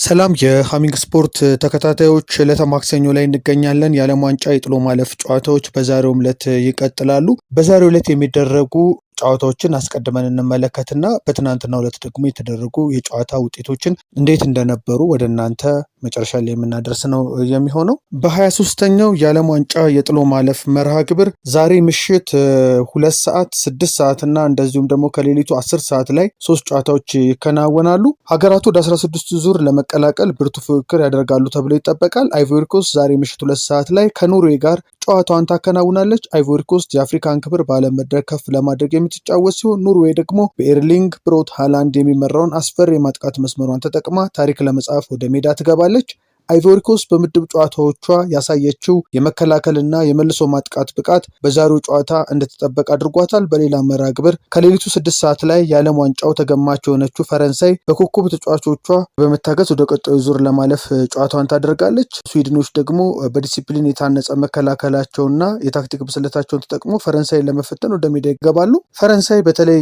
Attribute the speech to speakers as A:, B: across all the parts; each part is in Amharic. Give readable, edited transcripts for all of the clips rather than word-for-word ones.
A: ሰላም የሃሚንግ ስፖርት ተከታታዮች ዕለተ ማክሰኞ ላይ እንገኛለን። የዓለም ዋንጫ የጥሎ ማለፍ ጨዋታዎች በዛሬው ዕለት ይቀጥላሉ። በዛሬው ዕለት የሚደረጉ ጨዋታዎችን አስቀድመን እንመለከትና በትናንትናው ዕለት ደግሞ የተደረጉ የጨዋታ ውጤቶችን እንዴት እንደነበሩ ወደ እናንተ መጨረሻ ላይ የምናደርስ ነው የሚሆነው። በ23ኛው የዓለም ዋንጫ የጥሎ ማለፍ መርሃ ግብር ዛሬ ምሽት 2 ሰዓት 6 ሰዓት እና እንደዚሁም ደግሞ ከሌሊቱ 10 ሰዓት ላይ 3 ጨዋታዎች ይከናወናሉ። ሀገራቱ ወደ 16 ዙር ለመቀላቀል ብርቱ ፉክክር ያደርጋሉ ተብሎ ይጠበቃል። አይቮሪ ኮስት ዛሬ ምሽት 2 ሰዓት ላይ ከኖርዌይ ጋር ጨዋታዋን ታከናውናለች። አይቮሪ ኮስት የአፍሪካን ክብር በዓለም መድረክ ከፍ ለማድረግ የምትጫወት ሲሆን ኖርዌይ ደግሞ በኤርሊንግ ብሮት ሃላንድ የሚመራውን አስፈሪ የማጥቃት መስመሯን ተጠቅማ ታሪክ ለመጻፍ ወደ ሜዳ ትገባለች። አይቮሪ ኮስት በምድብ ጨዋታዎቿ ያሳየችው የመከላከልና የመልሶ ማጥቃት ብቃት በዛሬው ጨዋታ እንደተጠበቀ አድርጓታል። በሌላ መርሃ ግብር ከሌሊቱ 6 ሰዓት ላይ የዓለም ዋንጫው ተገማች የሆነችው ፈረንሳይ በኮከብ ተጫዋቾቿ በመታገዝ ወደ ቀጣዩ ዙር ለማለፍ ጨዋታዋን ታደርጋለች። ስዊድኖች ደግሞ በዲሲፕሊን የታነጸ መከላከላቸውና የታክቲክ ብስለታቸውን ተጠቅሞ ፈረንሳይን ለመፈተን ወደ ሜዳ ይገባሉ። ፈረንሳይ በተለይ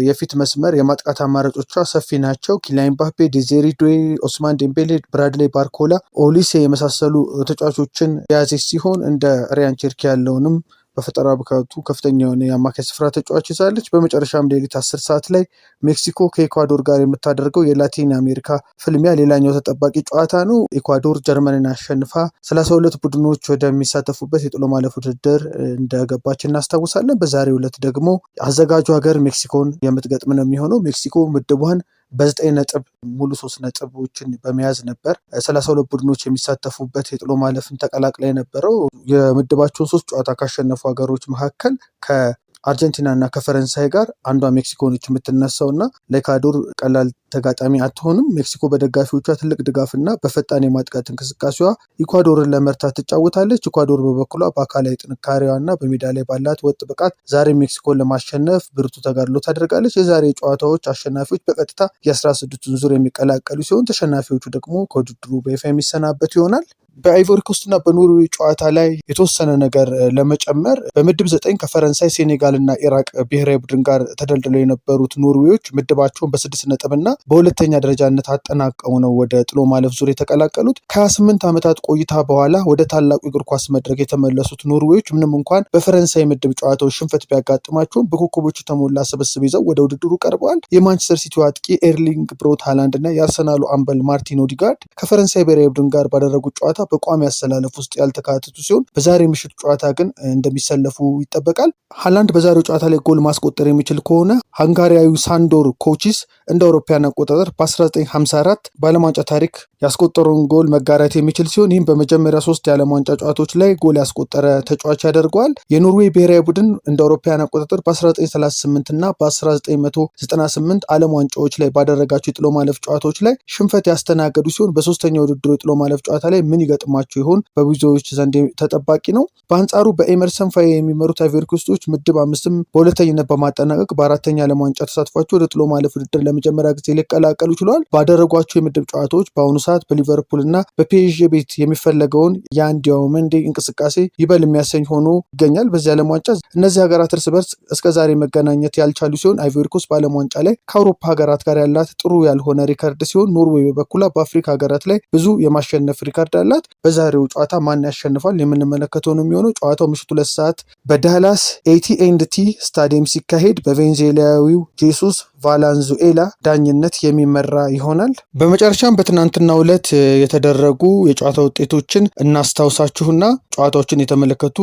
A: የፊት መስመር የማጥቃት አማራጮቿ ሰፊ ናቸው። ኪሊያን ምባፔ፣ ዴዚሬ ዱዌ፣ ኦስማን ዴምቤሌ፣ ብራድሌይ ባርኮላ፣ ኦሊሴ የመሳሰሉ ተጫዋቾችን የያዘች ሲሆን እንደ ሪያን ቸርኪ ያለውንም በፈጠራ ብቃቱ ከፍተኛ የሆነ የአማካይ ስፍራ ተጫዋች ይዛለች። በመጨረሻም ሌሊት 10 ሰዓት ላይ ሜክሲኮ ከኢኳዶር ጋር የምታደርገው የላቲን አሜሪካ ፍልሚያ ሌላኛው ተጠባቂ ጨዋታ ነው። ኢኳዶር ጀርመንን አሸንፋ 32 ቡድኖች ወደሚሳተፉበት የጥሎ ማለፍ ውድድር እንደገባች እናስታውሳለን። በዛሬው ዕለት ደግሞ አዘጋጁ ሀገር ሜክሲኮን የምትገጥም ነው የሚሆነው። ሜክሲኮ ምድቧን በ9 ነጥብ ሙሉ 3 ነጥቦችን በመያዝ ነበር 32 ቡድኖች የሚሳተፉበት የጥሎ ማለፍን ተቀላቅላ የነበረው። የምድባቸውን 3 ጨዋታ ካሸነፉ ሀገሮች መካከል ከአርጀንቲና እና ከፈረንሳይ ጋር አንዷ ሜክሲኮ ነች የምትነሳው እና ለኢኳዶር ቀላል ተጋጣሚ አትሆንም። ሜክሲኮ በደጋፊዎቿ ትልቅ ድጋፍና በፈጣን የማጥቃት እንቅስቃሴዋ ኢኳዶርን ለመርታት ትጫወታለች። ኢኳዶር በበኩሏ በአካላዊ ጥንካሬዋና በሜዳ ላይ ባላት ወጥ ብቃት ዛሬ ሜክሲኮን ለማሸነፍ ብርቱ ተጋድሎ ታደርጋለች። የዛሬ ጨዋታዎች አሸናፊዎች በቀጥታ የ16ቱን ዙር የሚቀላቀሉ ሲሆን ተሸናፊዎቹ ደግሞ ከውድድሩ በይፋ የሚሰናበቱ ይሆናል። በአይቮሪ ኮስት እና በኖርዌይ ጨዋታ ላይ የተወሰነ ነገር ለመጨመር በምድብ 9 ከፈረንሳይ፣ ሴኔጋል እና ኢራቅ ብሔራዊ ቡድን ጋር ተደልድለው የነበሩት ኖርዌዮች ምድባቸውን በ6 ነጥብ እና በሁለተኛ ደረጃነት አጠናቀው ነው ወደ ጥሎ ማለፍ ዙር የተቀላቀሉት። ከ28 ዓመታት ቆይታ በኋላ ወደ ታላቁ እግር ኳስ መድረክ የተመለሱት ኖርዌዮች ምንም እንኳን በፈረንሳይ ምድብ ጨዋታዎች ሽንፈት ቢያጋጥማቸውም በኮከቦች የተሞላ ስብስብ ይዘው ወደ ውድድሩ ቀርበዋል። የማንቸስተር ሲቲው አጥቂ ኤርሊንግ ብሮት ሃላንድ እና የአርሰናሉ አምበል ማርቲን ኦዲጋርድ ከፈረንሳይ ብሔራዊ ቡድን ጋር ባደረጉት ጨዋታ በቋሚ አሰላለፍ ውስጥ ያልተካተቱ ሲሆን በዛሬ ምሽት ጨዋታ ግን እንደሚሰለፉ ይጠበቃል። ሃላንድ በዛሬው ጨዋታ ላይ ጎል ማስቆጠር የሚችል ከሆነ ሃንጋሪያዊ ሳንዶር ኮቺስ እንደ አውሮፓውያን አቆጣጠር በ1954 በዓለም ዋንጫ ታሪክ ያስቆጠረውን ጎል መጋራት የሚችል ሲሆን ይህም በመጀመሪያ 3 የዓለም ዋንጫ ጨዋታዎች ላይ ጎል ያስቆጠረ ተጫዋች ያደርገዋል። የኖርዌይ ብሔራዊ ቡድን እንደ አውሮፓውያን አቆጣጠር በ1938 እና በ1998 ዓለም ዋንጫዎች ላይ ባደረጋቸው የጥሎ ማለፍ ጨዋታዎች ላይ ሽንፈት ያስተናገዱ ሲሆን በሶስተኛው ውድድሩ የጥሎ ማለፍ ጨዋታ ላይ ምን ይገጥማቸው ይሆን በብዙዎች ዘንድ ተጠባቂ ነው። በአንጻሩ በኤመርሰን ፋዬ የሚመሩት አይቮሪ ኮስቶች ምድብ 5ም በሁለተኝነት በማጠናቀቅ በአራተኛ ዓለም ዋንጫ ተሳትፏቸው ወደ ጥሎ ማለፍ ውድድር ለመጀመሪያ ጊዜ ሊቀላቀሉ ችለዋል። ባደረጓቸው የምድብ ጨዋታዎች በአሁኑ ሰዓት በሊቨርፑል እና በፒኤስጂ ቤት የሚፈለገውን የአንድ ዲያሞንድ እንቅስቃሴ ይበል የሚያሰኝ ሆኖ ይገኛል። በዚህ ዓለም ዋንጫ እነዚህ ሀገራት እርስ በርስ እስከዛሬ መገናኘት ያልቻሉ ሲሆን አይቮሪ ኮስት በዓለም ዋንጫ ላይ ከአውሮፓ ሀገራት ጋር ያላት ጥሩ ያልሆነ ሪካርድ ሲሆን ኖርዌይ በበኩሏ በአፍሪካ ሀገራት ላይ ብዙ የማሸነፍ ሪካርድ አላት። በዛሬው ጨዋታ ማን ያሸንፋል የምንመለከተው ነው የሚሆነው። ጨዋታው ምሽቱ 2 ሰዓት በዳላስ AT&T ስታዲየም ሲካሄድ በቬንዙዌላዊው ጄሱስ ቫላንዙኤላ ዳኝነት የሚመራ ይሆናል። በመጨረሻም በትናንትናው ዕለት የተደረጉ የጨዋታ ውጤቶችን እናስታውሳችሁና ጨዋታዎችን የተመለከቱ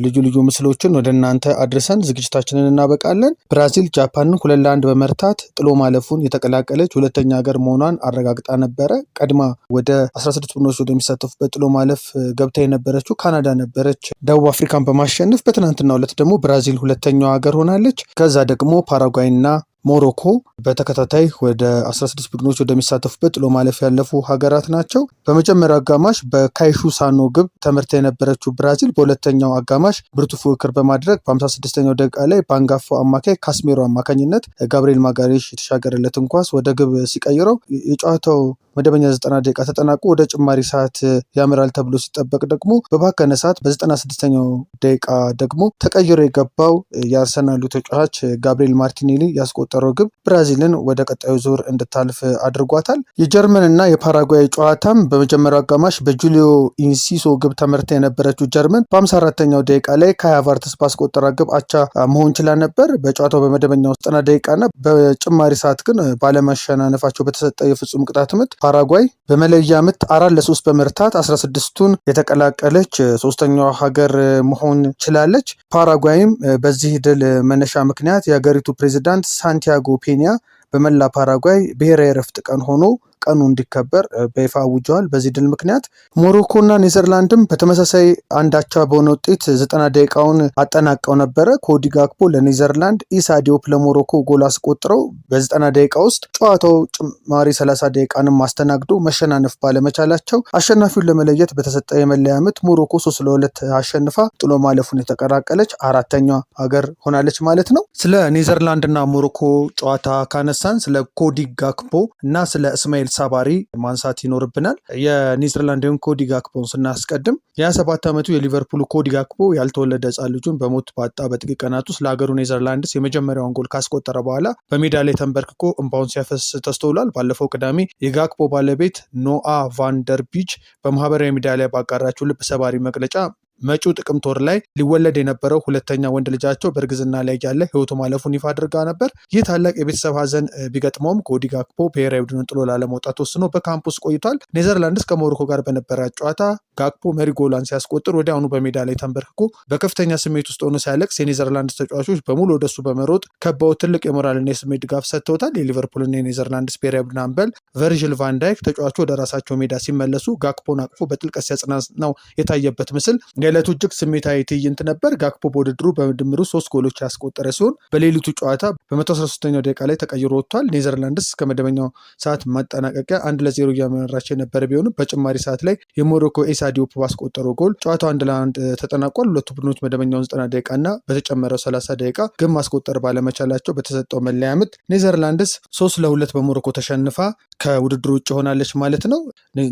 A: ልዩ ልዩ ምስሎችን ወደ እናንተ አድርሰን ዝግጅታችንን እናበቃለን። ብራዚል ጃፓንን 2-1 በመርታት ጥሎ ማለፉን የተቀላቀለች ሁለተኛ ሀገር መሆኗን አረጋግጣ ነበረ። ቀድማ ወደ 16 ቡድኖች ወደሚሳተፉበት ጥሎ ማለፍ ገብታ የነበረችው ካናዳ ነበረች ደቡብ አፍሪካን በማሸነፍ። በትናንትናው ዕለት ደግሞ ብራዚል ሁለተኛዋ ሀገር ሆናለች። ከዛ ደግሞ ፓራጓይና ሞሮኮ በተከታታይ ወደ 16 ቡድኖች ወደሚሳተፉበት ጥሎ ማለፍ ያለፉ ሀገራት ናቸው። በመጀመሪያው አጋማሽ በካይሹ ሳኖ ግብ ተመርታ የነበረችው ብራዚል በሁለተኛው አጋማሽ ብርቱ ፉክክር በማድረግ በ56ኛው ደቂቃ ላይ በአንጋፋው አማካይ ካስሜሮ አማካኝነት ጋብሪኤል ማጋሬሽ የተሻገረለትን ኳስ ወደ ግብ ሲቀይረው የጨዋታው መደበኛ 90 ደቂቃ ተጠናቆ ወደ ጭማሪ ሰዓት ያመራል ተብሎ ሲጠበቅ ደግሞ በባከነ ሰዓት በ96ኛው ደቂቃ ደግሞ ተቀይሮ የገባው የአርሰናሉ ተጫዋች ጋብሪኤል ማርቲኔሊ ያስቆጠረው ባስቆጠረው ግብ ብራዚልን ወደ ቀጣዩ ዙር እንድታልፍ አድርጓታል። የጀርመንና የፓራጓይ ጨዋታም በመጀመሪያው አጋማሽ በጁሊዮ ኢንሲሶ ግብ ተመርታ የነበረችው ጀርመን በ54ኛው ደቂቃ ላይ ካይ ሃቨርትዝ ባስቆጠራ ግብ አቻ መሆን ችላ ነበር። በጨዋታው በመደበኛው 90 ደቂቃና በጭማሪ ሰዓት ግን ባለመሸናነፋቸው በተሰጠ የፍጹም ቅጣት ምት ፓራጓይ በመለያ ምት 4-3 በመርታት 16ቱን የተቀላቀለች ሶስተኛዋ ሀገር መሆን ችላለች። ፓራጓይም በዚህ ድል መነሻ ምክንያት የሀገሪቱ ፕሬዚዳንት ሳንቲያጎ ፔኒያ በመላ ፓራጓይ ብሔራዊ ረፍት ቀን ሆኖ ቀኑ እንዲከበር በይፋ አውጀዋል። በዚህ ድል ምክንያት ሞሮኮና ኔዘርላንድም በተመሳሳይ አንዳቻ በሆነ ውጤት 90 ደቂቃውን አጠናቀው ነበረ። ኮዲ ጋክፖ ለኔዘርላንድ፣ ኢሳ ዲዮፕ ለሞሮኮ ጎል አስቆጥረው በ90 ደቂቃ ውስጥ ጨዋታው ጭማሪ 30 ደቂቃንም አስተናግዶ መሸናነፍ ባለመቻላቸው አሸናፊውን ለመለየት በተሰጠ የመለያ ምት ሞሮኮ 3-2 አሸንፋ ጥሎ ማለፉን የተቀላቀለች አራተኛዋ ሀገር ሆናለች ማለት ነው። ስለ ኔዘርላንድና ሞሮኮ ጨዋታ ካነሳን ስለ ኮዲ ጋክፖ እና ስለ እስማኤል ሳባሪ ማንሳት ይኖርብናል። የኔዘርላንድን ኮዲ ጋክፖን ስናስቀድም የ27 ዓመቱ የሊቨርፑል ኮዲ ጋክፖ ያልተወለደ ሕፃን ልጁን በሞት ባጣ በጥቂት ቀናት ውስጥ ለሀገሩ ኔዘርላንድስ የመጀመሪያውን ጎል ካስቆጠረ በኋላ በሜዳ ላይ ተንበርክኮ እንባውን ሲያፈስ ተስተውሏል። ባለፈው ቅዳሜ የጋክፖ ባለቤት ኖአ ቫንደር ቢች በማህበራዊ ሚዲያ ላይ ባጋራችው ልብ ሰባሪ መግለጫ መጪው ጥቅምት ወር ላይ ሊወለድ የነበረው ሁለተኛ ወንድ ልጃቸው በእርግዝና ላይ ያለ ህይወቱ ማለፉን ይፋ አድርጋ ነበር። ይህ ታላቅ የቤተሰብ ሀዘን ቢገጥመውም ኮዲ ጋክፖ ብሔራዊ ቡድኑን ጥሎ ላለመውጣት ወስኖ በካምፕ ውስጥ ቆይቷል። ኔዘርላንድስ ከሞሮኮ ጋር በነበራት ጨዋታ ጋክፖ መሪ ጎሏን ሲያስቆጥር ወዲያውኑ በሜዳ ላይ ተንበርክኮ በከፍተኛ ስሜት ውስጥ ሆኖ ሲያለቅስ የኔዘርላንድስ ተጫዋቾች በሙሉ ወደሱ በመሮጥ ከበው ትልቅ የሞራልና የስሜት ድጋፍ ሰጥተውታል። የሊቨርፑልና የኔዘርላንድስ ብሔራዊ ቡድን አምበል ቨርጅል ቫንዳይክ ተጫዋቹ ወደ ራሳቸው ሜዳ ሲመለሱ ጋክፖን አቅፎ በጥልቀት ሲያጽናናው የታየበት ምስል የዕለቱ እጅግ ስሜታዊ ትዕይንት ነበር። ጋክፖ በውድድሩ በድምሩ 3 ጎሎች ያስቆጠረ ሲሆን በሌሊቱ ጨዋታ በ113ኛው ደቂቃ ላይ ተቀይሮ ወጥቷል። ኔዘርላንድስ ከመደበኛው ሰዓት ማጠናቀቂያ 1-0 እያመራች የነበረ ቢሆንም በጭማሪ ሰዓት ላይ የሞሮኮ ኢሳ ዲዮፕ ባስቆጠረው ጎል ጨዋታው 1-1 ተጠናቋል። ሁለቱ ቡድኖች መደበኛውን 90 ደቂቃ እና በተጨመረው 30 ደቂቃ ግብ ማስቆጠር ባለመቻላቸው በተሰጠው መለያ ምት ኔዘርላንድስ 3-2 በሞሮኮ ተሸንፋ ከውድድሩ ውጭ ሆናለች ማለት ነው።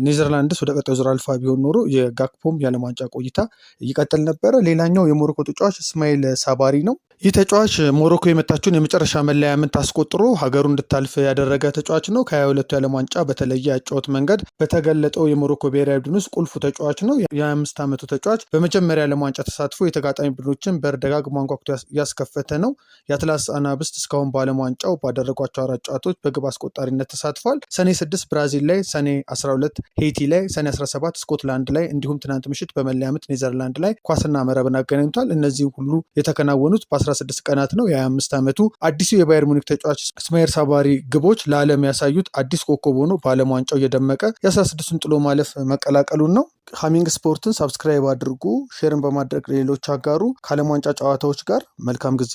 A: ኔዘርላንድስ ወደ ቀጣዩ ዙር አልፋ ቢሆን ኖሮ የጋክፖም የዓለም ዋንጫ ቆይታ ይቀጥል ነበረ። ሌላኛው የሞሮኮ ተጫዋች እስማኤል ሳባሪ ነው። ይህ ተጫዋች ሞሮኮ የመታችውን የመጨረሻ መለያ ምት አስቆጥሮ ሀገሩ እንድታልፍ ያደረገ ተጫዋች ነው። ከ22ቱ የዓለም ዋንጫ በተለየ ያጫወት መንገድ በተገለጠው የሞሮኮ ብሔራዊ ቡድን ውስጥ ቁልፉ ተጫዋች ነው። የ25 ዓመቱ ተጫዋች በመጀመሪያ የዓለም ዋንጫ ተሳትፎ የተጋጣሚ ቡድኖችን በር ደጋግሞ አንኳኩቶ ያስከፈተ ነው። የአትላስ አናብስት እስካሁን በዓለም ዋንጫው ባደረጓቸው 4 ጨዋታዎች በግብ አስቆጣሪነት ተሳትፏል። ሰኔ 6 ብራዚል ላይ፣ ሰኔ 12 ሄይቲ ላይ፣ ሰኔ 17 ስኮትላንድ ላይ እንዲሁም ትናንት ምሽት በመለያ ምት ኔዘርላንድ ላይ ኳስና መረብን አገናኝቷል። እነዚህ ሁሉ የተከናወኑት በ16 ቀናት ነው። የ25 ዓመቱ አዲሱ የባየር ሙኒክ ተጫዋች እስማኤል ሳባሪ ግቦች ለዓለም ያሳዩት አዲስ ኮከብ ሆኖ በዓለም ዋንጫው እየደመቀ የ16ቱን ጥሎ ማለፍ መቀላቀሉን ነው። ሃሚንግ ስፖርትን ሳብስክራይብ አድርጉ፣ ሼርን በማድረግ ሌሎች አጋሩ። ከዓለም ዋንጫ ጨዋታዎች ጋር መልካም ጊዜ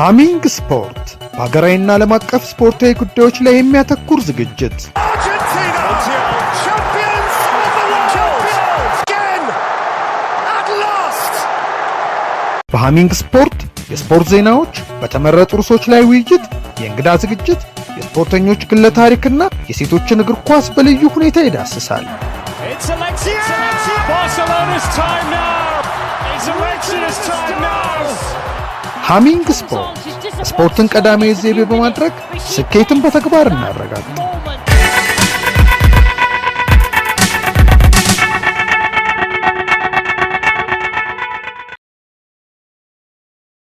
A: ሃሚንግ ስፖርት በሀገራዊና ዓለም አቀፍ ስፖርታዊ ጉዳዮች ላይ የሚያተኩር ዝግጅት። በሃሚንግ ስፖርት የስፖርት ዜናዎች፣ በተመረጡ ርዕሶች ላይ ውይይት፣ የእንግዳ ዝግጅት፣ የስፖርተኞች ግለ ታሪክና የሴቶችን እግር ኳስ በልዩ ሁኔታ ይዳስሳል። ሃሚንግ ስፖርት ስፖርትን ቀዳሚ ዘይቤ በማድረግ ስኬትን በተግባር እናረጋግጥ።